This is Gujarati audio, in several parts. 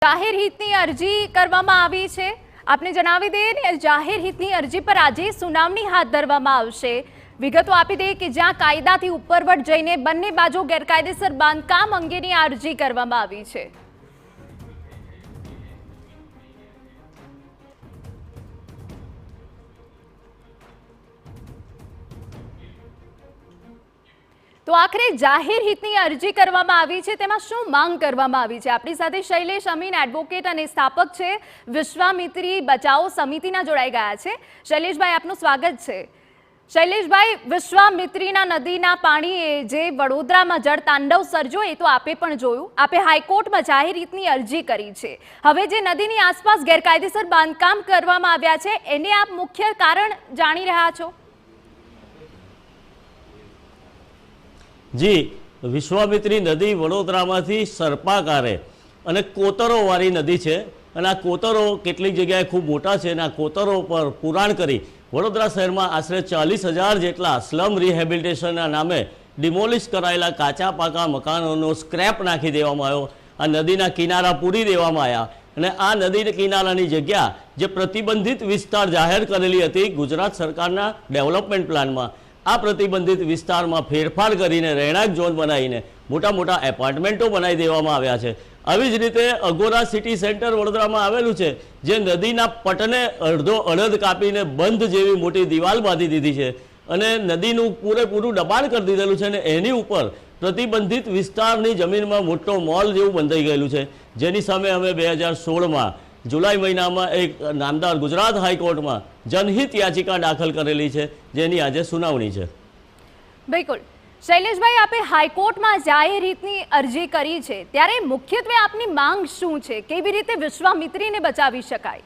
જાહેર હિતની અરજી કરવામાં આવી છે। આપને જણાવી દઈએ ને, જાહેર હિતની અરજી પર આજે સુનાવણી હાથ ધરવામાં આવશે। વિગતો આપી દઈએ કે જ્યાં કાયદાથી ઉપરવટ જઈને બંને બાજુ ગેરકાયદેસર બાંધકામ અંગેની આ અરજી કરવામાં આવી છે। તો આખરે જાહેર હિતની અરજી કરવામાં આવી છે, તેમાં શું માંગ કરવામાં આવી છે? આપણી સાથે શૈલેષ અમીન, એડવોકેટ અને સ્થાપક છે વિશ્વામિત્રી બચાવો સમિતિના જોડાઈ ગયા છે। શૈલેષભાઈ, આપનું સ્વાગત છે। શૈલેષભાઈ, વિશ્વામિત્રીના નદીના પાણીએ જે વડોદરામાં જળ તાંડવ સર્જ્યો એ તો આપે પણ જોયું। આપે હાઈકોર્ટમાં જાહેર હિતની અરજી કરી છે। હવે જે નદીની આસપાસ ગેરકાયદેસર બાંધકામ કરવામાં આવ્યા છે એને આપ મુખ્ય કારણ જાણી રહ્યા છો? જી, વિશ્વામિત્રી નદી વડોદરામાંથી સર્પાકારે અને કોતરોવાળી નદી છે અને આ કોતરો કેટલીક જગ્યાએ ખૂબ મોટા છે અને આ કોતરો પર પુરાણ કરી વડોદરા શહેરમાં આશરે 40,000 જેટલા સ્લમ રિહેબિલિટેશનના નામે ડિમોલિશ કરાયેલા કાચા પાકા મકાનોનો સ્ક્રેપ નાખી દેવામાં આવ્યો। આ નદીના કિનારા પૂરી દેવામાં આવ્યા અને આ નદીના કિનારાની જગ્યા જે પ્રતિબંધિત વિસ્તાર જાહેર કરેલી હતી ગુજરાત સરકારના ડેવલપમેન્ટ પ્લાનમાં, આ પ્રતિબંધિત વિસ્તારમાં ફેરફાર કરીને રહેણાંક ઝોન બનાવીને મોટા મોટા એપાર્ટમેન્ટો બનાવી દેવામાં આવ્યા છે। આવી જ રીતે અગોરા સિટી સેન્ટર વડોદરામાં આવેલું છે, જે નદીના પટને અડધો અડધ કાપીને બંધ જેવી મોટી દિવાલ બાંધી દીધી છે અને નદીનું પૂરેપૂરું દબાણ કરી દીધેલું છે અને એની ઉપર પ્રતિબંધિત વિસ્તારની જમીનમાં મોટો મોલ જેવું બંધાઈ ગયેલું છે, જેની સામે અમે 2016માં જુલાઈ મહિનામાં એક નામદાર ગુજરાત હાઈકોર્ટમાં જનહિત યાચિકા દાખલ કરેલી છે, જેની આજે સુનાવણી છે। બિલકુલ શૈલેષભાઈ, આપે હાઈકોર્ટમાં જાહેર હિતની અરજી કરી છે, ત્યારે મુખ્યત્વે આપની માંગ શું છે? કેવી રીતે વિશ્વામિત્રીને બચાવી શકાય?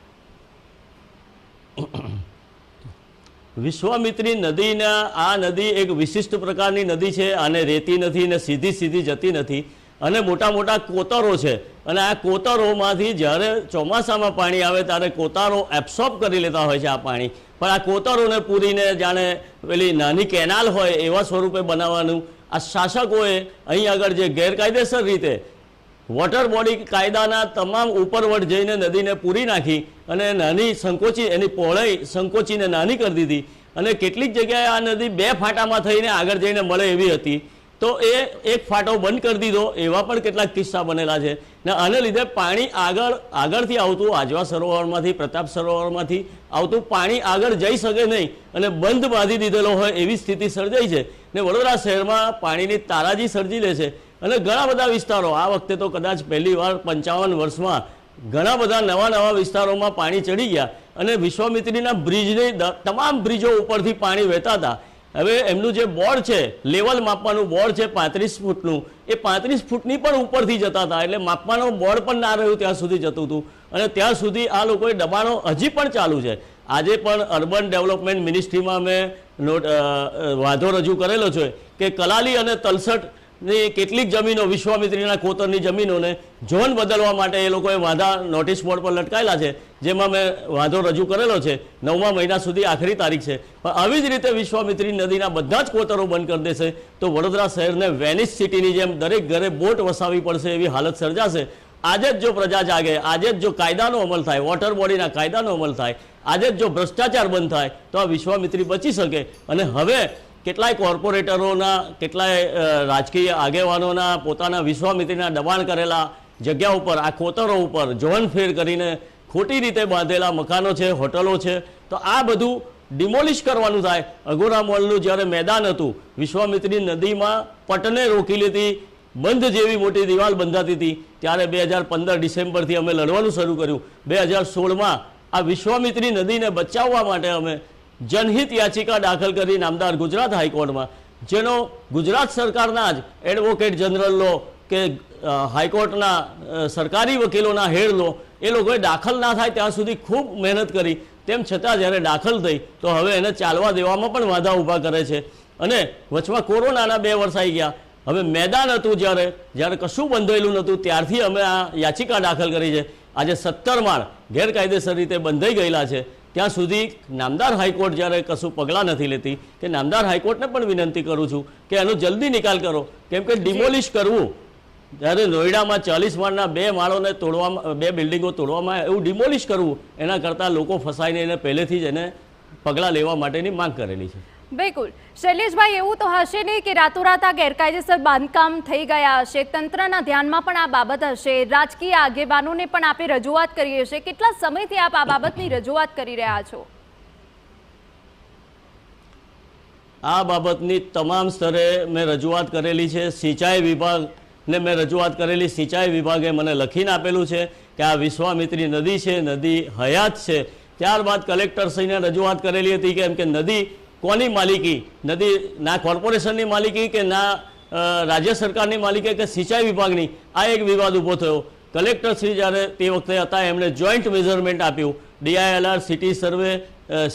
વિશ્વામિત્રી નદીના આ નદી એક વિશિષ્ટ પ્રકારની નદી છે। આને રેતી નથી ને સીધી જતી નથી અને મોટા મોટા કોતરો છે અને આ કોતરોમાંથી જ્યારે ચોમાસામાં પાણી આવે ત્યારે કોતરો એબ્સોર્બ કરી લેતા હોય છે આ પાણી, પણ આ કોતરોને પૂરીને જાણે પેલી નાની કેનાલ હોય એવા સ્વરૂપે બનાવવાનું આ શાસકોએ અહીં આગળ જે ગેરકાયદેસર રીતે વોટર બોડી કાયદાના તમામ ઉપરવટ જઈને નદીને પૂરી નાખી અને નાની સંકોચી એની પહોળાઈ સંકોચીને નાની કરી દીધી અને કેટલીક જગ્યાએ આ નદી 2 ફાટામાં થઈને આગળ જઈને મળે એવી હતી, તો એ એક ફાટો બંધ કરી દીધો એવા પણ કેટલાક કિસ્સા બનેલા છે ને આને લીધે પાણી આગળથી આવતું આજવા સરોવરમાંથી, પ્રતાપ સરોવરમાંથી આવતું પાણી આગળ જઈ શકે નહીં અને બંધ બાંધી દીધેલો હોય એવી સ્થિતિ સર્જાઈ છે ને વડોદરા શહેરમાં પાણીની તારાજી સર્જી લે છે અને ઘણા બધા વિસ્તારો આ વખતે તો કદાચ પહેલી વાર 55 વર્ષમાં ઘણા બધા નવા વિસ્તારોમાં પાણી ચડી ગયા અને વિશ્વામિત્રીના બ્રિજની તમામ બ્રિજો ઉપરથી પાણી વહેતા હતા। હવે એમનું જે બોર્ડ છે, લેવલ માપવાનું બોર્ડ છે 35 ફૂટનું, એ 35 ફૂટની પણ ઉપરથી જતા હતા, એટલે માપવાનું બોર્ડ પણ ના રહ્યું ત્યાં સુધી જતું હતું અને ત્યાં સુધી આ લોકોએ દબાણો હજી પણ ચાલુ છે। આજે પણ અર્બન ડેવલપમેન્ટ મિનિસ્ટ્રીમાં મેં વાંધો રજૂ કરેલો છે કે કલાલી અને તલસટની કેટલીક જમીનો વિશ્વામિત્રીના કોતરની જમીનોને ઝોન બદલવા માટે એ લોકોએ વાંધા નોટિસ બોર્ડ પર લટકાયેલા છે, જેમાં મેં વાંધો રજૂ કરેલો છે। 9મા મહિના સુધી આખરી તારીખ છે, પણ આવી જ રીતે વિશ્વામિત્રી નદીના બધા જ કોતરો બંધ કરી દેશે તો વડોદરા શહેરને વેનિસ સિટીની જેમ દરેક ઘરે બોટ વસાવી પડશે એવી હાલત સર્જાશે। આજે જ જો પ્રજા જાગે, આજે જ જો કાયદાનો અમલ થાય, વોટર બોડીના કાયદાનો અમલ થાય, આજે જ જો ભ્રષ્ટાચાર બંધ થાય તો આ વિશ્વામિત્રી બચી શકે। અને હવે કેટલાય કોર્પોરેટરોના, કેટલાય રાજકીય આગેવાનોના પોતાના વિશ્વામિત્રીના દબાણ કરેલા જગ્યા ઉપર આ કોતરો ઉપર ઝોન ફેર કરીને ખોટી રીતે બાંધેલા મકાનો છે, હોટલો છે, તો આ બધું ડિમોલિશ કરવાનું થાય। અગોરા મોલનું જ્યારે મેદાન હતું, વિશ્વામિત્રી નદીમાં પટને રોકી લેતી બંધ જેવી મોટી દિવાલ બંધાતી હતી, ત્યારે 2015 ડિસેમ્બરથી અમે લડવાનું શરૂ કર્યું। 2016માં આ વિશ્વામિત્રી નદીને બચાવવા માટે અમે જનહિત યાચિકા દાખલ કરી નામદાર ગુજરાત હાઈકોર્ટમાં, જેનો ગુજરાત સરકારના જ એડવોકેટ જનરલ લો કે હાઈકોર્ટના સરકારી વકીલોના હેડ લો એ લોકોએ દાખલ ના થાય ત્યાં સુધી ખૂબ મહેનત કરી, તેમ છતાં જ્યારે દાખલ થઈ તો હવે એને ચાલવા દેવામાં પણ વાંધા ઊભા કરે છે। અને વચમાં કોરોનાના 2 વર્ષ આવી ગયા, હવે મેદાન હતું જ્યારે કશું બંધાયેલું નહોતું ત્યારથી અમે આ યાચિકા દાખલ કરી છે। આજે 17 માળ ગેરકાયદેસર રીતે બંધાઈ ગયેલા છે, ત્યાં સુધી નામદાર હાઈકોર્ટ જ્યારે કશું પગલાં નથી લેતી કે નામદાર હાઈકોર્ટને પણ વિનંતી કરું છું કે એનો જલ્દી નિકાલ કરો, કેમ કે ડિમોલિશ કરવું જ્યારે નોઈડામાં 40 માળના 2 માળોને તોડવામાં, 2 બિલ્ડિંગો તોડવામાં આવે, એવું ડિમોલિશ કરવું એના કરતાં લોકો ફસાઈને એને પહેલેથી જ એને પગલાં લેવા માટેની માંગ કરેલી છે. બિલકુલ. શૈલેષભાઈ, એવું તો હશે નહીં કે રાતોરાત આ ગેરકાયદેસર બાંધકામ થઈ ગયા હશે, તંત્રના ધ્યાનમાં પણ આ બાબત હશે, રાજકીય આગેવાનોને પણ આપે રજૂઆત કરી હશે. કેટલા સમયથી આપ આ બાબતની રજૂઆત કરી રહ્યા છો? આ બાબતની તમામ સ્તરે મેં રજૂઆત કરેલી છે. સિંચાઈ વિભાગને મેં રજૂઆત કરેલી. સિંચાઈ વિભાગે મને લખીને આપેલું છે કે આ વિશ્વામિત્રી નદી છે, નદી હયાત છે. ત્યારબાદ કલેક્ટરશ્રીને રજૂઆત કરેલી હતી કે એમ કે નદી કોની માલિકી, નદી ના કોર્પોરેશનની માલિકી કે ના રાજ્ય સરકારની માલિકી કે સિંચાઈ વિભાગની, આ એક વિવાદ ઊભો થયો. કલેક્ટરશ્રી જ્યારે તે વખતે હતા એમણે જોઈન્ટ મેઝરમેન્ટ આપ્યું, DILR, સિટી સર્વે,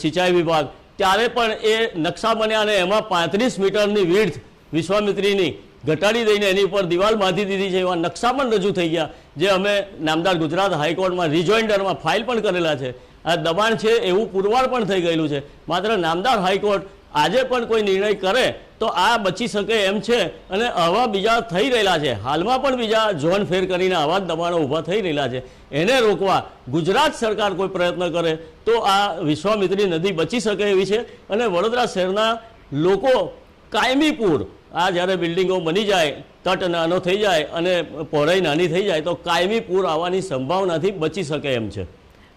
સિંચાઈ વિભાગ, ત્યારે પણ એ નકશા બન્યા અને એમાં 35 મીટરની વિડ્થ વિશ્વામિત્રીની ઘટાડી દઈને એની ઉપર દિવાલ બાંધી દીધી છે. એવા નકશા પણ રજૂ થઈ ગયા, જે અમે નામદાર ગુજરાત હાઈકોર્ટમાં રિજોઇન્ડરમાં ફાઇલ પણ કરેલા છે. આ દબાણ છે એવું પુરવાર પણ થઈ ગયેલું છે. માત્ર નામદાર હાઈકોર્ટ આજે પણ કોઈ નિર્ણય કરે તો આ બચી શકે એમ છે. અને આવા બીજા થઈ રહેલા છે, હાલમાં પણ બીજા ઝોન ફેર કરીને આવા જ દબાણો ઊભા થઈ રહેલા છે. એને રોકવા ગુજરાત સરકાર કોઈ પ્રયત્ન કરે તો આ વિશ્વામિત્રી નદી બચી શકે એવી છે. અને વડોદરા શહેરના લોકો કાયમી પૂર, આ જ્યારે બિલ્ડિંગો બની જાય, તટ નાનો થઈ જાય અને પહોળાઈ નાની થઈ જાય તો કાયમી પૂર આવવાની સંભાવનાથી બચી શકે એમ છે.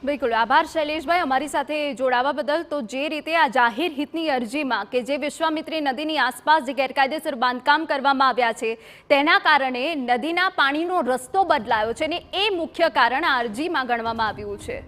બિલકુલ. આભાર શૈલેષભાઈ અમારી સાથે જોડાવા બદલ. તો જે રીતે આ જાહેર હિતની અરજીમાં કે જે વિશ્વામિત્રી નદીની આસપાસ જે ગેરકાયદેસર બાંધકામ કરવામાં આવ્યા છે તેના કારણે નદીના પાણીનો રસ્તો બદલાયો છે અને એ મુખ્ય કારણ આ અરજીમાં ગણવામાં આવ્યું છે.